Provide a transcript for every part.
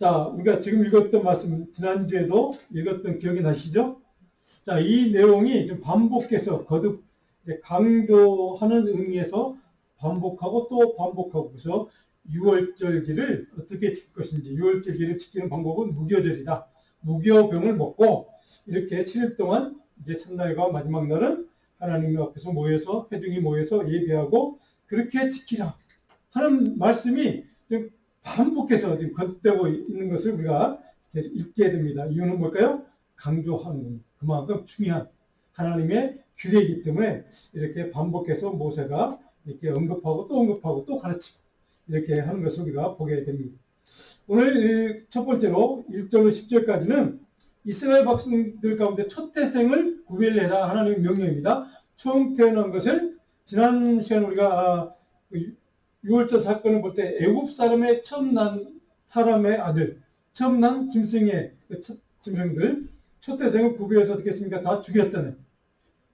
자, 우리가 지금 읽었던 말씀, 지난주에도 읽었던 기억이 나시죠? 자, 이 내용이 좀 반복해서 거듭 강조하는 의미에서 반복하고 또 반복하고, 그래서 유월절기를 어떻게 지킬 것인지, 유월절기를 지키는 방법은 무교절이다. 무교병을 먹고 이렇게 7일 동안 이제 첫날과 마지막 날은 하나님 앞에서 모여서, 회중이 모여서 예배하고 그렇게 지키라 하는 말씀이 좀 반복해서 지금 거듭되고 있는 것을 우리가 계속 읽게 됩니다. 이유는 뭘까요? 강조하는 그만큼 중요한 하나님의 규례이기 때문에 이렇게 반복해서 모세가 이렇게 언급하고 또 가르치고 이렇게 하는 것을 우리가 보게 됩니다. 오늘 첫 번째로 1절로 10절까지는 이스라엘 백성들 가운데 첫 태생을 구별해라 하나님의 명령입니다. 처음 태어난 것을 지난 시간 우리가 6월절 사건을 볼 때 애굽 사람의 처음 난 사람의 아들, 처음 난 짐승의 짐승들 첫 태생을 구별해서 어떻게 했습니까? 다 죽였잖아요.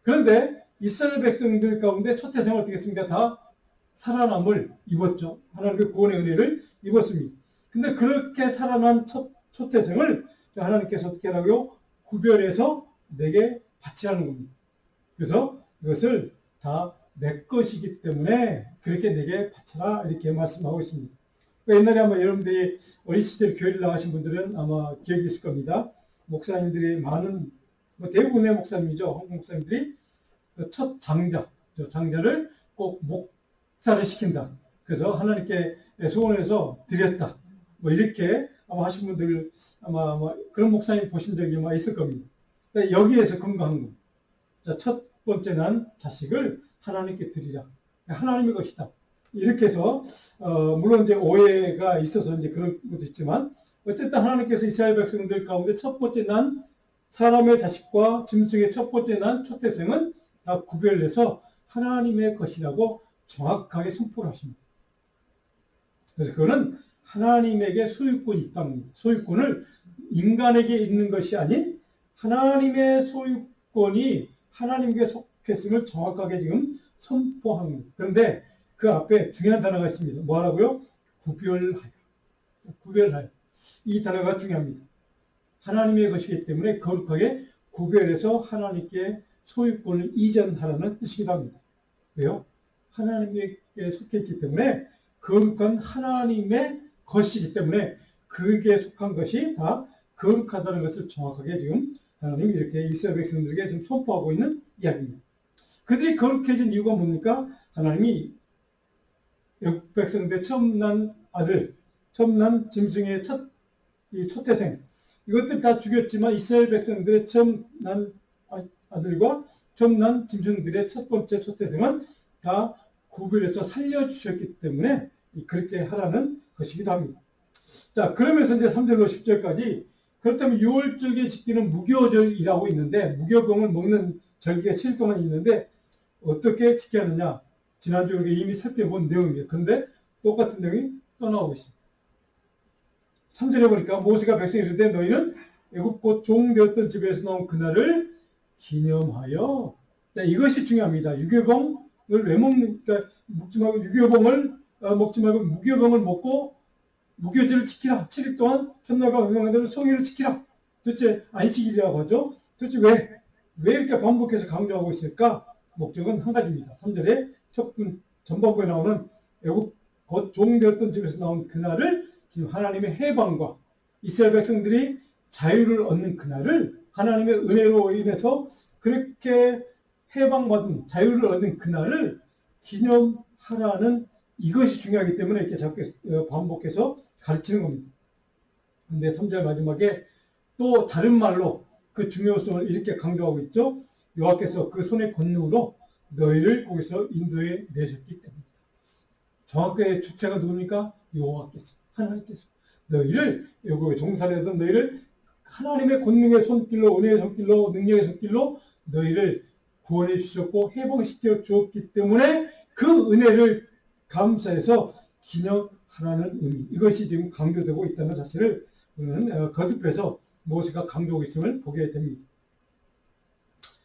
그런데 이스라엘 백성들 가운데 첫 태생을 어떻게 했습니까? 다 살아남을 입었죠. 하나님의 구원의 은혜를 입었습니다. 근데 그렇게 살아난 첫 태생을 하나님께서 어떻게 하라고요? 구별해서 내게 바치라는 겁니다. 그래서 이것을 다 내 것이기 때문에 그렇게 내게 바쳐라 이렇게 말씀하고 있습니다. 옛날에 아마 여러분들이 어린 시절 교회를 나가신 분들은 아마 기억이 있을 겁니다. 목사님들이 많은, 대부분의 목사님이죠. 한국 목사님들이 첫 장자를 꼭 목사를 시킨다. 그래서 하나님께 소원해서 드렸다. 이렇게 아마 하신 분들 아마 그런 목사님 보신 적이 아마 있을 겁니다. 여기에서 근거한 거. 첫 번째 난 자식을 하나님께 드리라. 하나님의 것이다. 이렇게 해서 물론 이제 오해가 있어서 이제 그런 것도 있지만 어쨌든 하나님께서 이스라엘 백성들 가운데 첫 번째 난 사람의 자식과 짐승의 첫 번째 난 첫 태생은 다 구별해서 하나님의 것이라고 정확하게 선포를 하십니다. 그래서 그거는 하나님에게 소유권이 있다는 겁니다. 소유권을 인간에게 있는 것이 아닌 하나님의 소유권이 하나님께 속했음을 정확하게 지금 선포한 겁니다. 그런데 그 앞에 중요한 단어가 있습니다. 뭐라고요? 구별하여. 구별하여. 이 단어가 중요합니다. 하나님의 것이기 때문에 거룩하게 구별해서 하나님께 소유권을 이전하라는 뜻이기도 합니다. 왜요? 하나님에게 속해 있기 때문에 거룩한 하나님의 것이기 때문에 그게 속한 것이 다 거룩하다는 것을 정확하게 지금 하나님이 이렇게 이스라엘 백성들에게 지금 선포하고 있는 이야기입니다. 그들이 거룩해진 이유가 뭡니까? 하나님이 애굽 백성들 처음 난 아들, 처음 난 짐승의 첫 태생, 이것들 다 죽였지만 이스라엘 백성들의 처음 난 아들과 처음 난 짐승들의 첫 번째 첫 태생은 다 구별해서 살려주셨기 때문에 그렇게 하라는 것이기도 합니다. 자, 그러면서 이제 3절로 10절까지 그렇다면 6월절기에 지키는 무교절이라고 있는데 무교병을 먹는 절기가 7일 동안 있는데 어떻게 지켜야 하느냐? 지난주 우리가 이미 살펴본 내용입니다. 그런데 똑같은 내용이 또 나오고 있습니다. 3절에 보니까 모세가 백성이 이르되 너희는 애굽 곧 종되었던 집에서 나온 그날을 기념하여. 자, 이것이 중요합니다. 유교병을 왜 먹는가? 먹지 말고 유교병을 먹지 말고 무교병을 먹고 무교절을 지키라. 7일 동안 첫날과 마지막 날을 성일을 지키라. 도대체 안식일이라고 하죠. 도대체 왜 이렇게 반복해서 강조하고 있을까? 목적은 한 가지입니다. 3절에 전반부에 나오는 애굽 곧 종되었던 집에서 나온 그날을 하나님의 해방과 이스라엘 백성들이 자유를 얻는 그날을 하나님의 은혜로 인해서 그렇게 해방받은 자유를 얻은 그날을 기념하라는 이것이 중요하기 때문에 이렇게 자꾸 반복해서 가르치는 겁니다. 그런데 3절 마지막에 또 다른 말로 그 중요성을 이렇게 강조하고 있죠. 여호와께서 그 손의 권능으로 너희를 거기서 인도해 내셨기 때문이다. 정확하게 주체가 누굽니까? 여호와께서, 하나님께서 너희를 여기 종살이하던 너희를 하나님의 권능의 손길로, 은혜의 손길로, 능력의 손길로 너희를 구원해 주셨고 해방시켜 주었기 때문에 그 은혜를 감사해서 기념하라는 의미, 이것이 지금 강조되고 있다는 사실을 우리는 거듭해서 모세가 강조하고 있음을 보게 됩니다.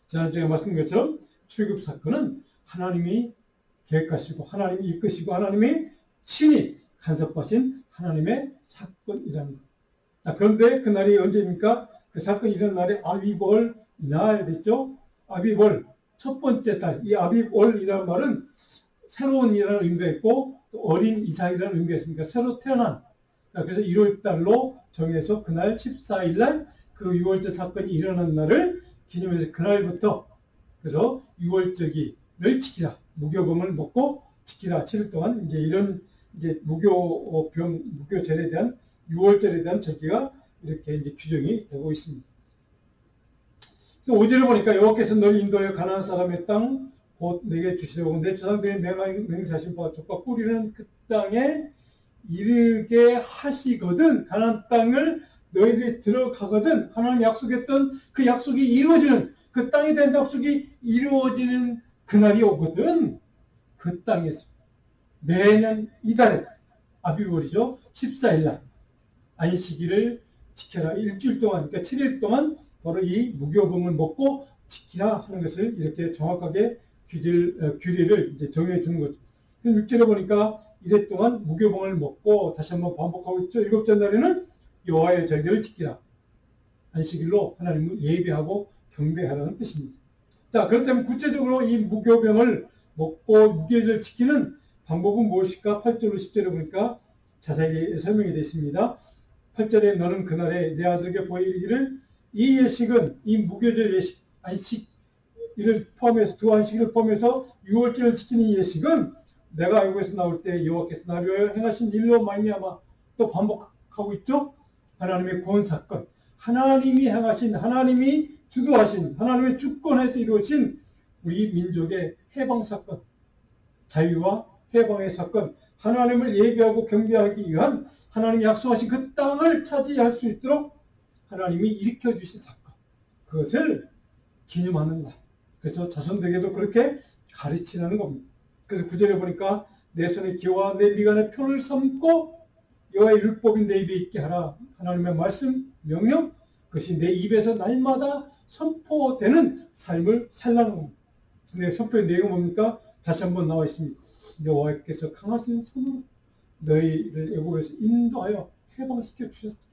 지난주에 말씀드린 것처럼 출애굽 사건은 하나님이 계획하시고 하나님이 이끄시고 하나님이 친히 간섭하신 하나님의 사건이랍니다. 자, 그런데 그날이 언제입니까? 그 사건이 일어난 날이 아비벌 날 됐죠? 아비벌 첫 번째 달. 이 아비벌이라는 말은 새로운 이라는 의미가 있고 또 어린 이삭이라는 의미가 있으니까 새로 태어난. 그래서 1월 달로 정해서 그날 14일 날 그 6월절 사건이 일어난 날을 기념해서 그날부터 그래서 6월절기를 지키라. 무교범을 먹고 지키라. 7일 동안 이제 이런 이제 무교절에 대한 6월절에 대한 절기가 이렇게 이제 규정이 되고 있습니다. 그래서 5절에 보니까 여호와께서 너를 인도하여 가나안 사람의 땅 곧 내게 주시려고 내 조상들이 맹세하신 바와 족과 뿌리는 그 땅에 이르게 하시거든. 가나안 땅을 너희들이 들어가거든. 하나님 약속했던 그 약속이 이루어지는 그 땅에 대한 약속이 이루어지는 그날이 오거든. 그 땅에서 매년 이달에 아비월이죠. 14일 날 안식일을 지켜라. 일주일 동안, 그러니까 7일 동안 바로 이 무교범을 먹고 지키라 하는 것을 이렇게 정확하게 규례를 이제 정해 주는 거죠. 6절에 보니까 이래 동안 무교범을 먹고 다시 한번 반복하고 있죠. 일곱째 날에는 여호와의 절기를 지키라. 안식일로 하나님을 예배하고 경배하라는 뜻입니다. 자, 그렇다면 구체적으로 이 무교병을 먹고 무교절을 지키는 방법은 무엇일까? 8절로 10절에 보니까 자세히 설명이 되어 있습니다. 8절에 너는 그날에 내 아들에게 보이기를 이 예식은 이 무교절 예식 안식일을 포함해서 두 안식일을 포함해서 6월절을 지키는 이 예식은 내가 애굽에서 나올 때 여호와께서 나를 위하여 행하신 일로 말미암아 또 반복하고 있죠. 하나님의 구원 사건, 하나님이 행하신 하나님이 주도하신 하나님의 주권에서 이루어진 우리 민족의 해방 사건, 자유와 해방의 사건, 하나님을 예배하고 경배하기 위한 하나님이 약속하신 그 땅을 차지할 수 있도록 하나님이 일으켜 주신 사건, 그것을 기념하는 날. 그래서 자손들에게도 그렇게 가르치라는 겁니다. 그래서 9절에 보니까 내 손에 기와 내 미간에 표를 삼고 여호와의 율법이 내 입에 있게 하라. 하나님의 말씀, 명령, 그것이 내 입에서 날마다 선포되는 삶을 살라는 겁니다. 근데 선포의 내용은 뭡니까? 다시 한번 나와 있습니다. 여호와께서 강하신 손으로 너희를 애굽에서 인도하여 해방시켜 주셨습니다.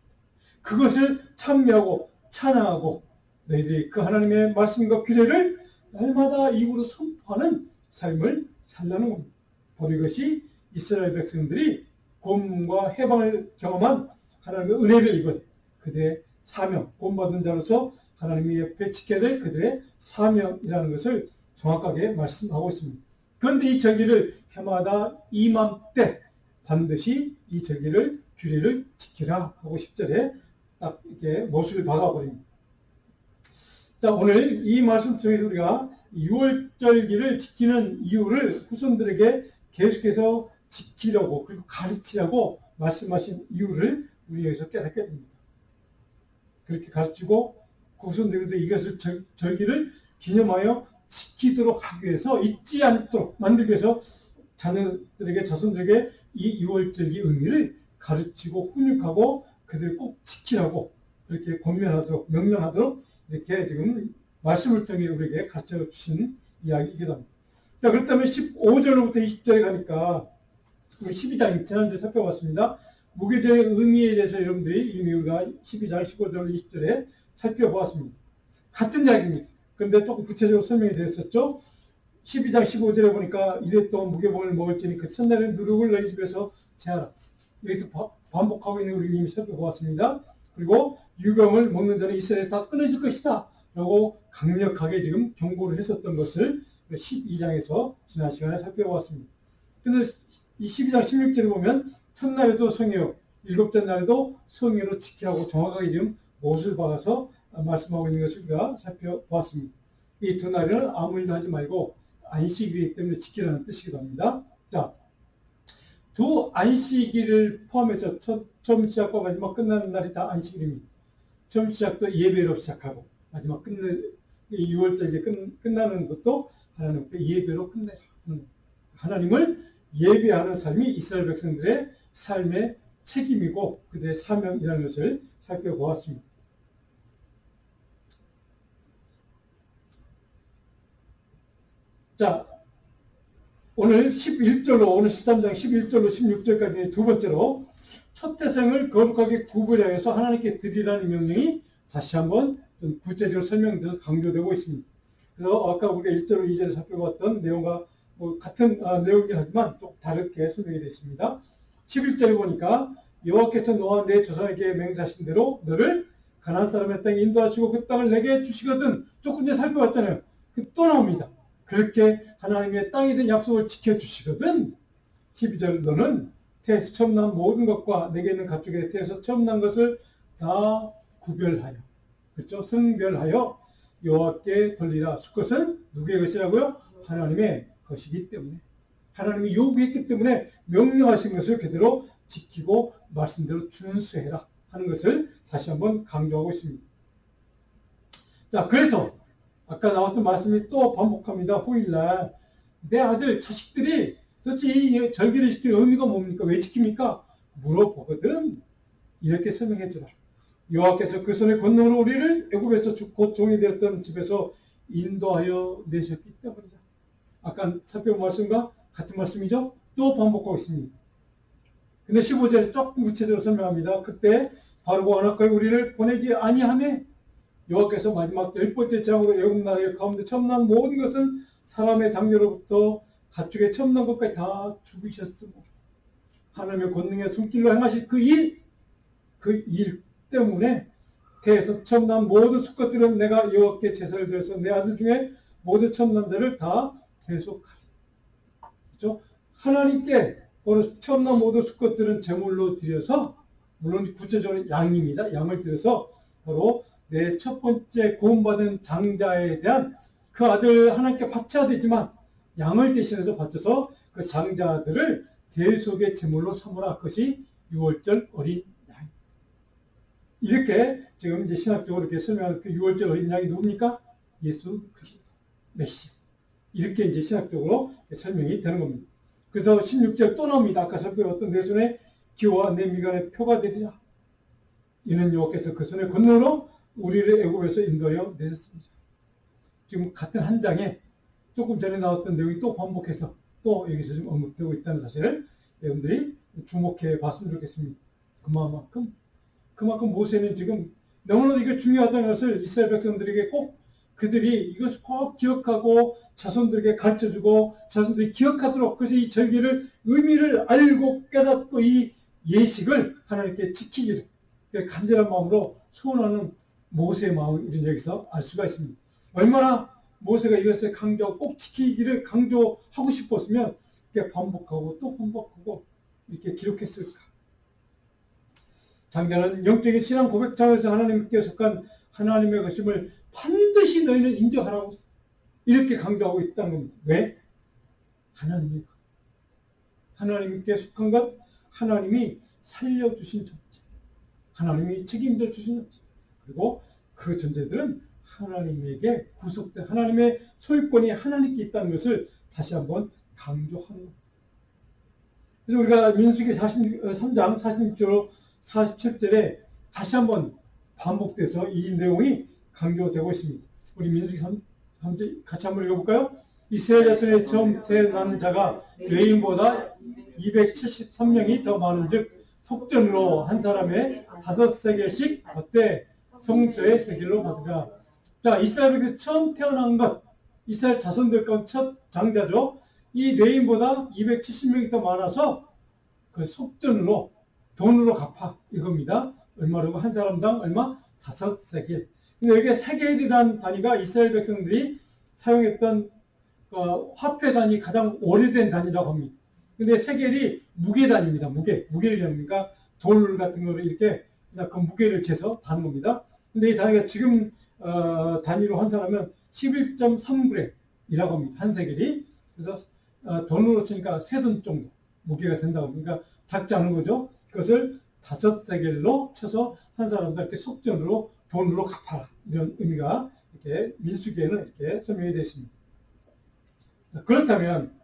그것을 찬미하고 찬양하고 너희들이 그 하나님의 말씀과 규례를 날마다 입으로 선포하는 삶을 살라는 겁니다. 바로 이것이 이스라엘 백성들이 구원과 해방을 경험한 하나님의 은혜를 입은 그들의 사명, 구원받은 자로서 하나님이 옆에 지켜야 될 그들의 사명이라는 것을 정확하게 말씀하고 있습니다. 그런데 이 절기를 해마다 이맘때 반드시 이 절기를 규례를 지키라 하고 10절에 딱 이렇게 못을 박아버립니다. 자, 오늘 이 말씀 중에서 우리가 6월절기를 지키는 이유를 후손들에게 계속해서 지키려고 그리고 가르치려고 말씀하신 이유를 우리 여기서 깨닫게 됩니다. 그렇게 가르치고 후손들에게 이것을 절기를 기념하여 지키도록 하기 위해서 잊지 않도록 만들기 위해서 자녀들에게 자손들에게 이 6월절기 의미를 가르치고 훈육하고 그들을 꼭 지키라고 그렇게 권면하도록 명령하도록 이렇게 지금 말씀을 통해 우리에게 가르쳐 주신 이야기이기도 합니다. 자, 그렇다면 15절로부터 20절에 가니까 12장 지난주에 살펴봤습니다. 무교절의 의미에 대해서 여러분들이 이미 우리가 12장 15절 20절에 살펴보았습니다. 같은 이야기입니다. 그런데 조금 구체적으로 설명이 되었었죠. 12장 15절에 보니까 이래 동안 무교병을 먹을지니 그 첫날에 누룩을 너희 집에서 제하라. 여기서 반복하고 있는 우리 이미 살펴보았습니다. 그리고 유병을 먹는 자는 이스라엘에 다 끊어질 것이다 라고 강력하게 지금 경고를 했었던 것을 12장에서 지난 시간에 살펴보았습니다. 그런데 이 12장 16절에 보면 첫날에도 성회요, 일곱째 날에도 성회로 지키라고 정확하게 지금 못을 박아서 말씀하고 있는 것을 우리가 살펴보았습니다. 이 두 날에는 아무 일도 하지 말고 안식일이기 때문에 지키라는 뜻이기도 합니다. 자, 두 안식일을 포함해서 처음 시작과 마지막 끝나는 날이 다 안식일입니다. 처음 시작도 예배로 시작하고 마지막 6월절에 끝나는 것도 하나님께 예배로 끝내라. 하나님을 예배하는 삶이 이스라엘 백성들의 삶의 책임이고 그들의 사명이라는 것을 살펴보았습니다. 자, 오늘 11절로 오늘 13장 11절로 16절까지 두 번째로 첫 태생을 거룩하게 구별하여서 하나님께 드리라는 명령이 다시 한번 좀 구체적으로 설명돼서 강조되고 있습니다. 그래서 아까 우리가 1절, 2절에 살펴봤던 내용과 같은 내용이긴 하지만 좀 다르게 설명이 되어 있습니다. 11절에 보니까 여호와께서 너와 내 조상에게 맹세하신 대로 너를 가나안 사람의 땅에 인도하시고 그 땅을 내게 주시거든. 조금 전에 살펴봤잖아요. 또 나옵니다. 그렇게 하나님의 땅이 된 약속을 지켜주시거든. 12절 너는 태에서 처음 난 모든 것과 내게 있는 가축의 태에서 처음 난 것을 다 구별하여, 그렇죠? 성별하여 여호와께 돌리라. 수컷은 누구의 것이라고요? 하나님의 것이기 때문에, 하나님이 요구했기 때문에 명령하신 것을 그대로 지키고 말씀대로 준수해라 하는 것을 다시 한번 강조하고 있습니다. 자, 그래서 아까 나왔던 말씀이 또 반복합니다. 후일날 내 아들 자식들이 도대체 이 절기를 지키는 의미가 뭡니까? 왜 지킵니까? 물어보거든. 이렇게 설명해 주라. 여호와께서 그 손의 권능으로 우리를 애굽에서 곧 종이 되었던 집에서 인도하여 내셨기 때문이다. 아까 살펴본 말씀과 같은 말씀이죠? 또 반복하고 있습니다. 근데 15절에 조금 구체적으로 설명합니다. 그때 바로가 언약하여 우리를 보내지 아니하매 여호와께서 마지막 10번째 재앙으로 애굽 나라의 가운데 처음 난 모든 것은 사람의 장녀로부터 가축의 처음 난 것까지 다 죽이셨으므로 하나님의 권능의 손길로 행하실 그 일 때문에 태에서 처음 난 모든 수컷들은 내가 여호와께 제사를 드려서 내 아들 중에 모든 처음 난 자를 다 계속하리. 그렇죠? 하나님께 처음 난 모든 수컷들은 제물로 드려서, 물론 구체적으로 양입니다. 양을 드려서 바로 내 첫 번째 구원받은 장자에 대한 그 아들 하나님께 바쳐야 되지만 양을 대신해서 바쳐서 그 장자들을 대속의 제물로 삼으라. 그것이 6월절 어린 양. 이렇게 지금 이제 신학적으로 이렇게 설명하는 그 6월절 어린 양이 누굽니까? 예수 그리스도 메시아. 이렇게 이제 신학적으로 설명이 되는 겁니다. 그래서 16절 또 나옵니다. 아까 살펴봤던 내 손에 기호와 내 미간에 표가 되리라. 이는 여호와께서 그 손의 권능으로 우리를 애굽에서 인도하여 내셨습니다. 지금 같은 한 장에 조금 전에 나왔던 내용이 또 반복해서 또 여기서 좀 언급되고 있다는 사실을 여러분들이 주목해 봤으면 좋겠습니다. 그만큼 모세는 지금 너무나도 이게 중요하다는 것을 이스라엘 백성들에게 꼭 그들이 이것을 꼭 기억하고 자손들에게 가르쳐주고 자손들이 기억하도록, 그래서 이 절기를 의미를 알고 깨닫고 이 예식을 하나님께 지키기를 간절한 마음으로 소원하는 모세의 마음을 우리는 여기서 알 수가 있습니다. 얼마나 모세가 이것을 강조하고 꼭 지키기를 강조하고 싶었으면 이렇게 반복하고 또 반복하고 이렇게 기록했을까. 장자는 영적인 신앙 고백장에서 하나님께 속한 하나님의 것임을 반드시 너희는 인정하라고 이렇게 강조하고 있다는 겁니다. 왜? 하나님께 속한 것, 하나님이 살려주신 존재, 하나님이 책임져 주신 존재, 그리고 그 존재들은 하나님에게 구속된 하나님의 소유권이 하나님께 있다는 것을 다시 한번 강조하는 겁니다. 그래서 우리가 민수기 3장 46절 47절에 다시 한번 반복돼서 이 내용이 강조되고 있습니다. 우리 민수기 3절 같이 한번 읽어볼까요? 이스라엘 자손의 처음 태어난 자가 레인보다 273명이 더 많은즉 속전으로 한 사람의 5세겔씩 어때? 성소의 세겔로 받으라. 자, 이스라엘에서 처음 태어난 것, 이스라엘 자손들 가운데 첫 장자죠. 이 레인보다 270명이 더 많아서 그 속전으로 돈으로 갚아 이겁니다. 얼마라고? 한 사람당 얼마? 5세겔. 근데 여기 세겔이라는 단위가 이스라엘 백성들이 사용했던 화폐 단위 가장 오래된 단위라고 합니다. 근데 세겔이 무게 단위입니다. 무게를 재니까 돌 같은 거를 이렇게 그냥 그 무게를 재서 다는 겁니다. 근데 이 단위가 지금 단위로 환산하면 11.3g이라고 합니다. 한 세겔이. 그래서 돈으로 치니까 3돈 정도 무게가 된다고 합니다. 그러니까 작지 않은 거죠. 그것을 5세겔로 쳐서 한 사람당 이렇게 속전으로 돈으로 갚아라. 이런 의미가 이렇게 민수기에는 이렇게 설명이 되어 있습니다. 그렇다면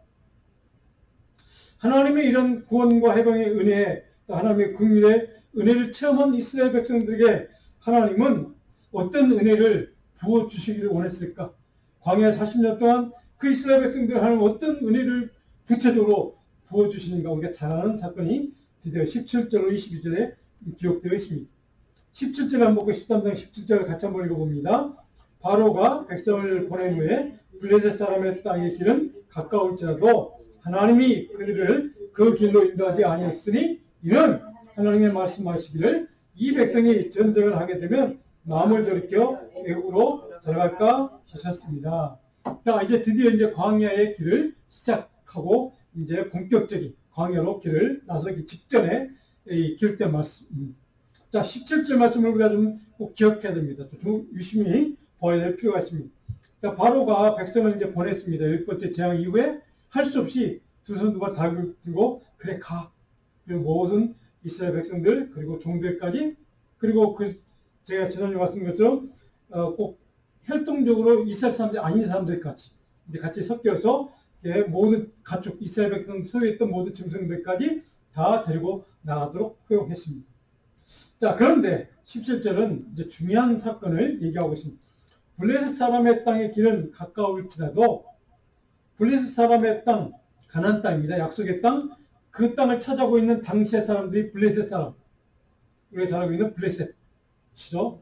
하나님의 이런 구원과 해방의 은혜, 또 하나님의 긍휼의 은혜를 체험한 이스라엘 백성들에게 하나님은 어떤 은혜를 부어주시기를 원했을까? 광야 40년 동안 그 이스라엘 백성들 하나님 어떤 은혜를 구체적으로 부어주시는가 우리가 잘 아는 사건이 드디어 17절로 22절에 기록되어 있습니다. 17절을 한번 보고 13장 17절을 같이 한번 읽어봅니다. 바로가 백성을 보낸 후에 블레셋 사람의 땅의 길은 가까울지라도 하나님이 그들을 그 길로 인도하지 아니었으니 이는 하나님의 말씀하시기를 이 백성이 전쟁을 하게 되면 마음을 돌이켜 애국으로 들어갈까 하셨습니다. 자, 이제 드디어 이제 광야의 길을 시작하고 이제 본격적인 광야로 길을 나서기 직전에 기록된 말씀. 자, 17절 말씀을 우리가 좀 꼭 기억해야 됩니다. 좀 유심히 봐야 될 필요가 있습니다. 자, 바로가 백성을 이제 보냈습니다. 6번째 재앙 이후에 할 수 없이 두 손 두 발 다 들고 그래 가. 그리고 모든 이스라엘 백성들 그리고 종들까지 그리고 제가 지난주에 말씀드린 것처럼 꼭 활동적으로 이스라엘 사람들이 아닌 사람들까지 이제 같이 섞여서 모든 가축 이스라엘 백성 소유에 있던 모든 짐승들까지 다 데리고 나가도록 허용했습니다. 자, 그런데 17절은 이제 중요한 사건을 얘기하고 있습니다. 블레셋 사람의 땅의 길은 가까울지라도 블레셋 사람의 땅, 가나안 땅입니다. 약속의 땅, 그 땅을 찾아오고 있는 당시의 사람들이 블레셋 사람, 우리가 잘 알고 있는 블레셋이죠.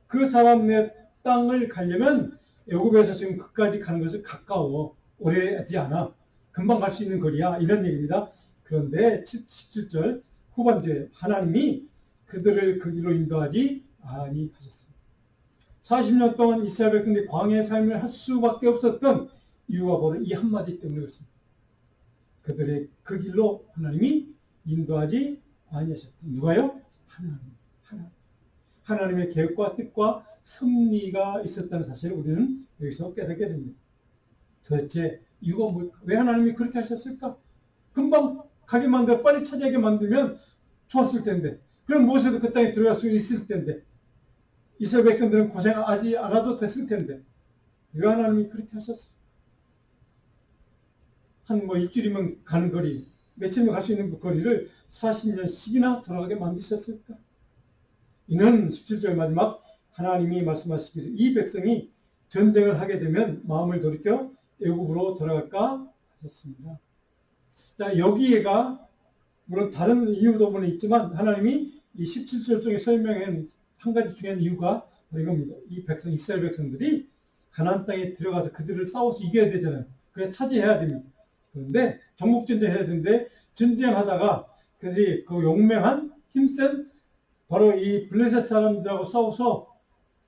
그 사람의 땅을 가려면 애굽에서 지금 그까지 가는 것은 가까워, 오래 하지 않아, 금방 갈 수 있는 거리야, 이런 얘기입니다. 그런데 17절 후반부에 하나님이 그들을 그 길로 인도하지 아니하셨습니다. 40년 동안 이스라엘 백성들이 광야의 삶을 할 수밖에 없었던 이유가 바로 이 한마디 때문에 그렇습니다. 그들의 그 길로 하나님이 인도하지 아니하셨다. 누가요? 하나님의 계획과 뜻과 섭리가 있었다는 사실을 우리는 여기서 깨닫게 됩니다. 도대체 이유가 뭘까? 왜 하나님이 그렇게 하셨을까? 금방 가게 만들어 빨리 차지하게 만들면 좋았을 텐데, 그럼 모세도 그 땅에 들어갈 수 있을 텐데, 이스라엘 백성들은 고생하지 않아도 됐을 텐데, 왜 하나님이 그렇게 하셨을까? 한 일주일이면 가는 거리, 며칠이면 갈 수 있는 그 거리를 40년씩이나 돌아가게 만드셨을까? 이는 17절 마지막 하나님이 말씀하시기를 이 백성이 전쟁을 하게 되면 마음을 돌이켜 애국으로 돌아갈까 하셨습니다. 자, 여기에가 물론 다른 이유도 물론 있지만 하나님이 이 17절 중에 설명한 한 가지 중요한 이유가 이겁니다. 이 백성, 이스라엘 백성들이 가나안 땅에 들어가서 그들을 싸워서 이겨야 되잖아요. 그래서 차지해야 됩니다. 그런데 정복전쟁 해야 되는데 전쟁하다가 그들이 그 용맹한 힘센 바로 이 블레셋 사람들하고 싸워서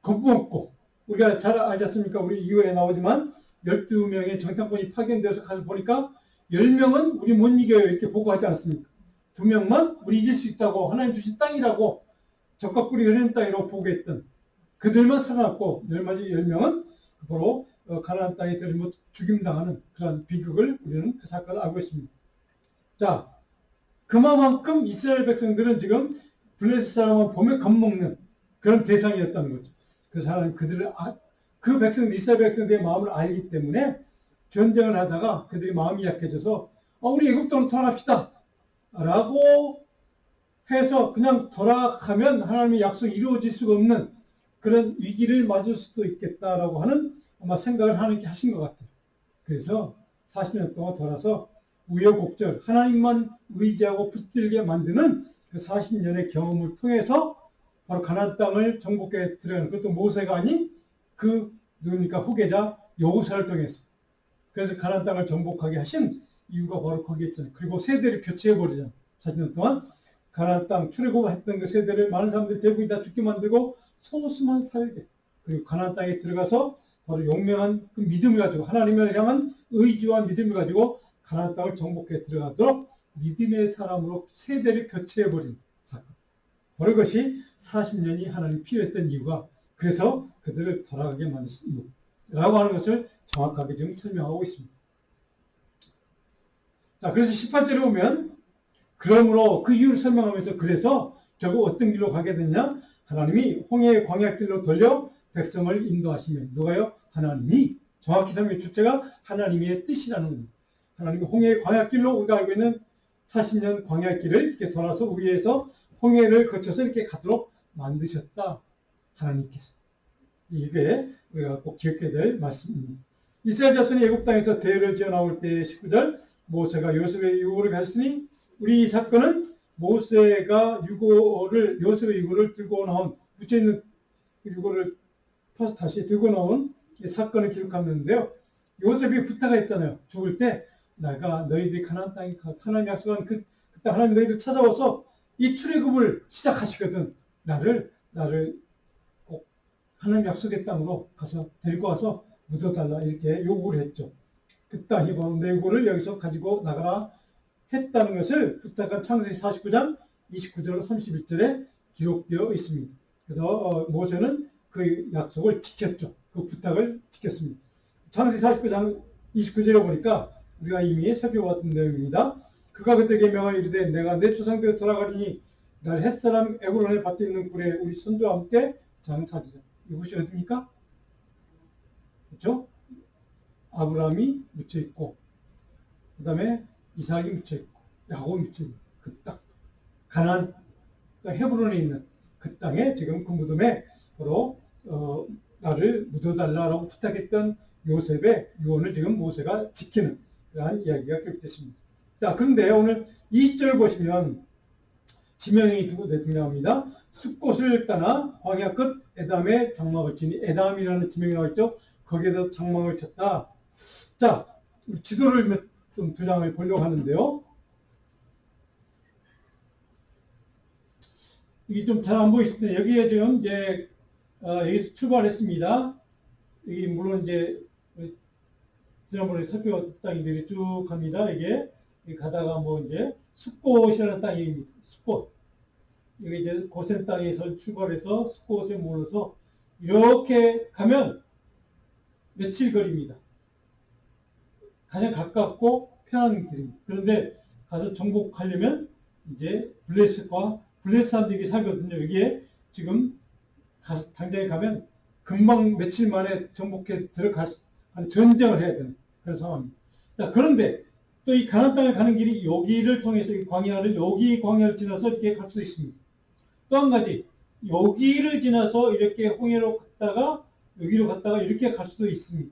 겁먹고, 우리가 잘 알지 않습니까? 우리 이후에 나오지만 12명의 정탐꾼이 파견되어서 가서 보니까 10명은 우리 못 이겨요 이렇게 보고하지 않습니까? 2명만 우리 이길 수 있다고, 하나님 주신 땅이라고, 적과 꿀이 흐르는 땅이라고 보고했던 그들만 살아났고 나머지 10명은 바로 가나안 땅에 들어서 죽임당하는 그런 비극을 우리는 그 사건을 알고 있습니다. 자, 그만큼 이스라엘 백성들은 지금 블레셋 사람을 보면 겁먹는 그런 대상이었다는 거죠. 그래서 하나님 그 백성들, 이스라엘 백성들의 마음을 알기 때문에 전쟁을 하다가 그들이 마음이 약해져서 우리 애굽으로 돌아갑시다 라고 해서 그냥 돌아가면 하나님의 약속이 이루어질 수가 없는 그런 위기를 맞을 수도 있겠다라고 하는 아마 생각을 하나님께 하신 것 같아요. 그래서 40년 동안 돌아서 우여곡절 하나님만 의지하고 붙들게 만드는 그 40년의 경험을 통해서 바로 가나안 땅을 정복해 들어가는, 그것도 모세가 아닌 누굽니까 후계자 여호수아를 통해서. 그래서 가나안 땅을 정복하게 하신 이유가 바로 거기에 있잖아요. 그리고 세대를 교체해 버리잖아요. 40년 동안 가나안 땅 출애굽했던 그 세대를 많은 사람들이 대부분 다 죽게 만들고 소수만 살게. 그리고 가나안 땅에 들어가서 바로 용맹한 그 믿음을 가지고 하나님을 향한 의지와 믿음을 가지고 가나안 땅을 정복해 들어가도록 믿음의 사람으로 세대를 교체해 버린 사건. 바로 그것이 40년이 하나님 필요했던 이유가, 그래서 그들을 돌아가게 만드신 이유라고 하는 것을 정확하게 지금 설명하고 있습니다. 자, 그래서 18절에 보면 그러므로 그 이유를 설명하면서 그래서 결국 어떤 길로 가게 됐냐? 하나님이 홍해의 광야길로 돌려 백성을 인도하시면, 누가요? 하나님이. 정확히 설명의 주체가 하나님의 뜻이라는 겁니다. 하나님이 홍해의 광야길로 우리가 알고 있는 40년 광야길을 이렇게 돌아서 위에서 홍해를 거쳐서 이렇게 가도록 만드셨다. 하나님께서. 이게 우리가 꼭 기억해야 될 말씀입니다. 이스라엘 자손이 애굽 땅에서 대를 지어 나올 때 19절 모세가 요셉의 유고를 가르치니 우리 이 사건은 모세가 요셉의 유고를 들고 나온, 묻혀있는 유고를 다시 들고 나온 이 사건을 기록하는데요. 요셉이 부탁했잖아요. 죽을 때 내가 너희들이 가나안 땅에 하나님 약속한 그때 하나님 너희들 찾아와서 이 출애굽을 시작하시거든. 나를 꼭 하나님 약속의 땅으로 가서 데리고 와서 묻어달라 이렇게 요구를 했죠. 그 땅이 바로 내 유고를 여기서 가지고 나가라 했다는 것을 부탁한 창세기 49장 29절로 31절에 기록되어 있습니다. 그래서 모세는 그 약속을 지켰죠. 그 부탁을 지켰습니다. 창세기 49장 29절에 보니까 우리가 이미 살펴봤던 내용입니다. 그가 그때 계명하여 이르되 내가 내 조상대로 돌아가리니 날 햇사람 에브론에 밭에 있는 굴에 우리 손주와 함께 장사하리라. 이곳이 어디입니까? 그렇죠? 아브라함이 묻혀 있고, 그 다음에 이삭이 묻혀 있고, 야곱이 묻혀 있고, 그 땅, 가나안 헤브론에 있는 그 땅에 지금 그 무덤에 바로 나를 묻어달라고 부탁했던 요셉의 유언을 지금 모세가 지키는 그러한 이야기가 기록됐습니다. 자, 그런데 오늘 20절을 보시면 지명이 등장합니다. 숫곳을 떠나 광야 끝 에담에 장막을 치니, 에담이라는 지명이 나와있죠. 거기에서 장막을 쳤다. 자, 지도를 좀 두 장을 보려고 하는데요. 이게 좀 잘 안 보이실 텐데, 여기에 지금 이제 여기서 출발했습니다. 여기 물론 이제 지난번에 살펴봤던 땅들이 쭉 갑니다. 이게 가다가 뭐 이제 숫곳이라는 땅입니다. 숫곳. 여기 이제 고센 땅에서 출발해서 숫곳에 몰려서 이렇게 가면 며칠 거리입니다. 가장 가깝고 편한 길입니다. 그런데 가서 정복하려면 이제 블레셋 사람들이 살거든요. 여기에 지금 당장에 가면 금방 며칠 만에 정복해서 하는 전쟁을 해야 되는 그런 상황입니다. 자, 그런데 또 이 가나안 땅에 가는 길이 여기를 통해서 여기 광야를 지나서 이렇게 갈 수 있습니다. 또 한 가지, 여기를 지나서 이렇게 홍해로 갔다가 여기로 갔다가 이렇게 갈 수도 있습니다.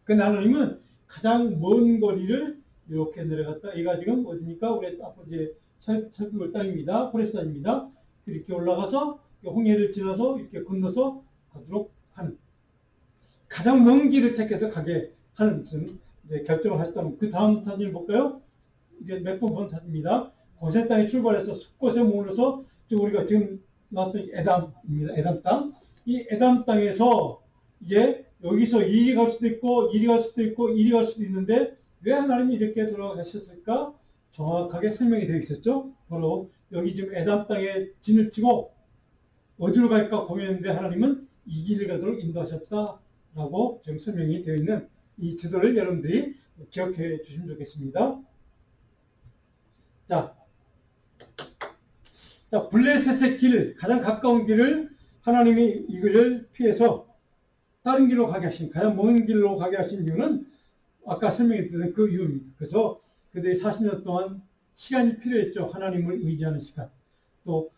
근데 하나님은 가장 먼 거리를 이렇게 내려갔다. 얘가 지금 어디입니까? 우리 앞으로 이제 살펴볼 땅입니다. 호렙산입니다. 이렇게 올라가서 홍해를 지나서 이렇게 건너서 가도록 하는, 가장 먼 길을 택해서 가게 하는 이제 결정을 하셨다면, 그 다음 사진을 볼까요? 이게 몇 번 본 사진입니다. 고센 땅에 출발해서 숫곳에 머물러서 우리가 지금 나왔던 에담입니다. 에담 땅. 이 에담 땅에서 이제 여기서 이리 갈 수도 있고 이리 갈 수도 있고 이리 갈 수도 있는데 왜 하나님이 이렇게 돌아가셨을까? 정확하게 설명이 되어 있었죠. 바로 여기 지금 에담 땅에 진을 치고 어디로 갈까 고민했는데 하나님은 이 길을 가도록 인도하셨다라고 지금 설명이 되어 있는 이 지도를 여러분들이 기억해 주시면 좋겠습니다. 자, 블레셋의 길, 가장 가까운 길을 하나님이 이걸 피해서 다른 길로 가게 하신, 가장 먼 길로 가게 하신 이유는 아까 설명해 드린 그 이유입니다. 그래서 그들이 40년 동안 시간이 필요했죠. 하나님을 의지하는 시간. 또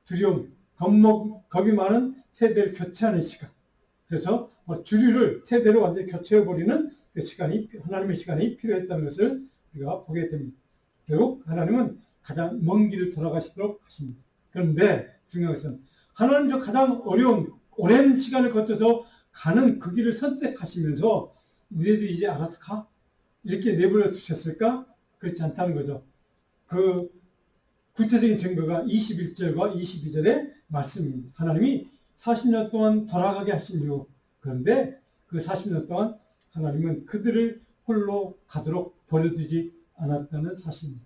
두려움, 겁이 많은 세대를 교체하는 시간. 그래서 주류를 세대로 완전히 교체해버리는 그 시간이, 하나님의 시간이 필요했다는 것을 우리가 보게 됩니다. 결국 하나님은 가장 먼 길을 돌아가시도록 하십니다. 그런데 중요한 것은 하나님도 가장 어려운, 오랜 시간을 거쳐서 가는 그 길을 선택하시면서 우리들이 이제 알아서 가? 이렇게 내버려 두셨을까? 그렇지 않다는 거죠. 그 구체적인 증거가 21절과 22절의 말씀입니다. 하나님이 40년 동안 돌아가게 하신 이유. 그런데 그 40년 동안 하나님은 그들을 홀로 가도록 버려두지 않았다는 사실입니다.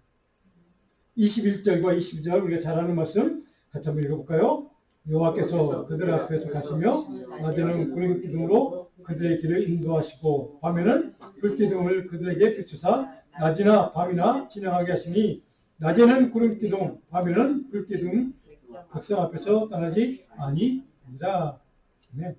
21절과 22절 우리가 잘 아는 말씀 같이 한번 읽어볼까요? 여호와께서 그들 앞에서 가시며 낮에는 구름 기둥으로 그들의 길을 인도하시고 밤에는 불기둥을 그들에게 비추사 낮이나 밤이나 진행하게 하시니 낮에는 구름 기둥, 밤에는 불기둥 백성 앞에서 떠나지 아니하니라. 네.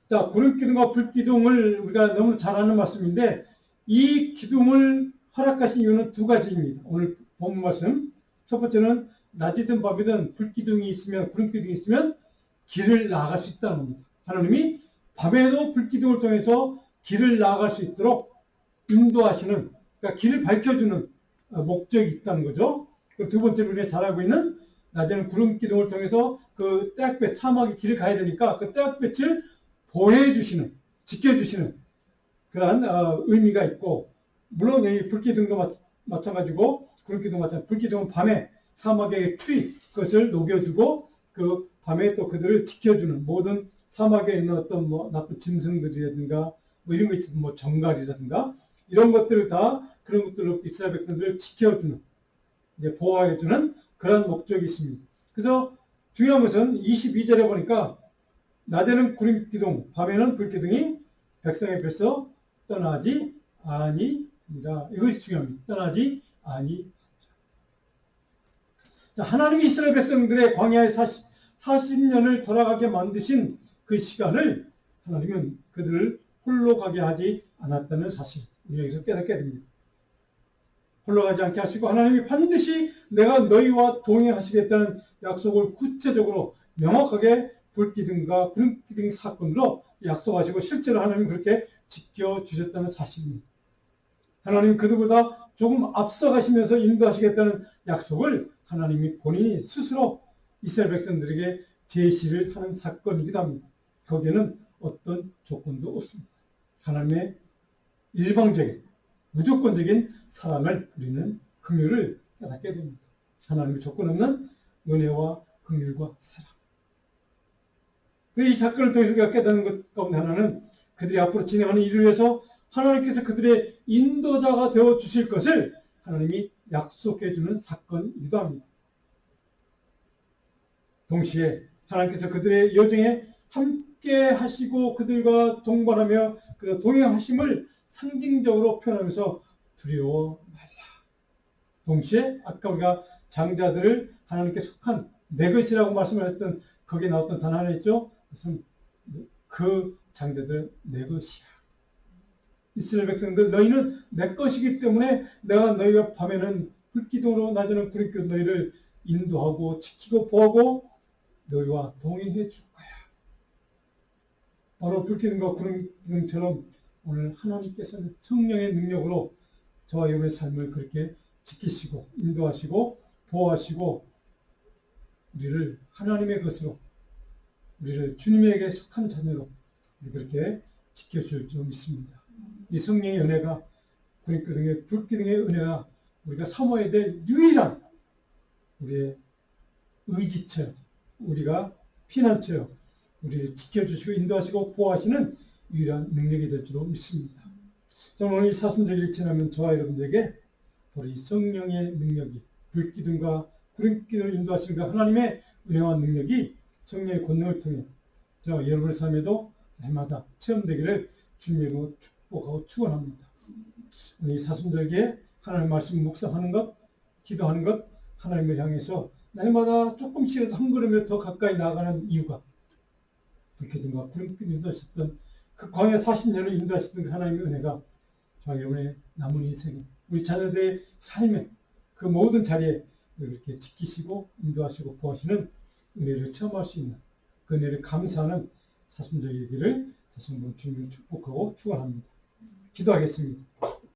자, 구름 기둥과 불 기둥을 우리가 너무 잘 아는 말씀인데 이 기둥을 허락하신 이유는 두 가지입니다. 오늘 본 말씀. 첫 번째는 낮이든 밤이든 불기둥이 있으면, 구름기둥이 있으면 길을 나아갈 수 있다는 겁니다. 하나님이 밤에도 불기둥을 통해서 길을 나아갈 수 있도록 인도하시는, 그러니까 길을 밝혀주는 목적이 있다는 거죠. 두 번째로 우리가 잘 알고 있는 낮에는 구름 기둥을 통해서 그 떼약볕 사막의 길을 가야 되니까 그 떼약볕을 보호해 주시는, 지켜주시는 그러한 의미가 있고, 물론 이 불기둥도 마찬가지고 구름기둥 마찬가지. 불기둥은 밤에 사막의 추위 그것을 녹여주고 그 밤에 또 그들을 지켜주는 모든 사막에 있는 어떤 뭐 나쁜 짐승들이라든가 뭐 이런 거 있지만 뭐 정갈이라든가 이런 것들을 다 그런 것들로 이스라엘 백성들을 지켜주는, 이제 보호해주는 그런 목적이 있습니다. 그래서 중요한 것은 22절에 보니까 낮에는 구름기둥, 밤에는 불기둥이 백성의 뱃서 떠나지 아니니라. 이것이 중요합니다. 떠나지 아니. 자, 하나님이 이스라엘 백성들의 광야에 40년을 돌아가게 만드신 그 시간을 하나님은 그들을 홀로 가게 하지 않았다는 사실, 우리 여기서 깨닫게 됩니다. 홀로 가지 않게 하시고 하나님이 반드시 내가 너희와 동행하시겠다는 약속을 구체적으로 명확하게 불기둥과 구름기둥 사건으로 약속하시고 실제로 하나님이 그렇게 지켜주셨다는 사실입니다. 하나님 그들보다 조금 앞서가시면서 인도하시겠다는 약속을 하나님이 본인이 스스로 이스라엘 백성들에게 제시를 하는 사건이기도 합니다. 거기에는 어떤 조건도 없습니다. 하나님의 일방적인, 무조건적인 사랑을 우리는 긍휼을 깨닫게 됩니다. 하나님의 조건 없는 은혜와 긍휼과 사랑. 이 사건을 통해서 우리가 깨닫는 것 가운데 하나는 그들이 앞으로 진행하는 일을 위해서 하나님께서 그들의 인도자가 되어 주실 것을 하나님이 약속해 주는 사건이기도 합니다. 동시에 하나님께서 그들의 여정에 함께 하시고 그들과 동반하며 그 동행하심을 상징적으로 표현하면서 두려워 말라. 동시에 아까 우리가 장자들을 하나님께 속한 내 것이라고 말씀을 했던 거기에 나왔던 단어 하나 있죠. 그것은 그 장자들 내 것이야. 이스라엘 백성들 너희는 내 것이기 때문에 내가 너희가 밤에는 불기둥으로 낮에는 구름기둥 너희를 인도하고 지키고 보호하고 너희와 동행해 줄 거야. 바로 불기둥과 구름기둥처럼 오늘 하나님께서는 성령의 능력으로 저와 여러분의 삶을 그렇게 지키시고 인도하시고 보호하시고 우리를 하나님의 것으로, 우리를 주님에게 속한 자녀로 그렇게 지켜줄 줄 믿습니다. 이 성령의 은혜가, 구름기둥의 불기둥의 은혜가 우리가 사모해야 될 유일한 우리의 의지처, 우리가 피난처, 우리를 지켜주시고 인도하시고 보호하시는 유일한 능력이 될 줄로 믿습니다. 저는 오늘 이 사순절을 지나면 저와 여러분들에게 바로 이 성령의 능력이, 불기둥과 구름기둥을 인도하시는 그 하나님의 은혜와 능력이 성령의 권능을 통해 저 여러분의 삶에도 해마다 체험되기를 주님으로 축복하고 축원합니다. 이 사순절기에 하나님의 말씀 묵상하는 것, 기도하는 것, 하나님을 향해서 날마다 조금씩이라도 한 걸음에 더 가까이 나아가는 이유가 불기둥과 구름기둥 인도하셨던 그 광야 40년을 인도하셨던 그 하나님의 은혜가 저와 여러분의 남은 인생에, 우리 자녀들의 삶에 그 모든 자리에 이렇게 지키시고 인도하시고 보호하시는 은혜를 체험할 수 있는 그 은혜를 감사하는 사순절기를 다시 한번 주님을 축복하고 축원합니다. 기도하겠습니다.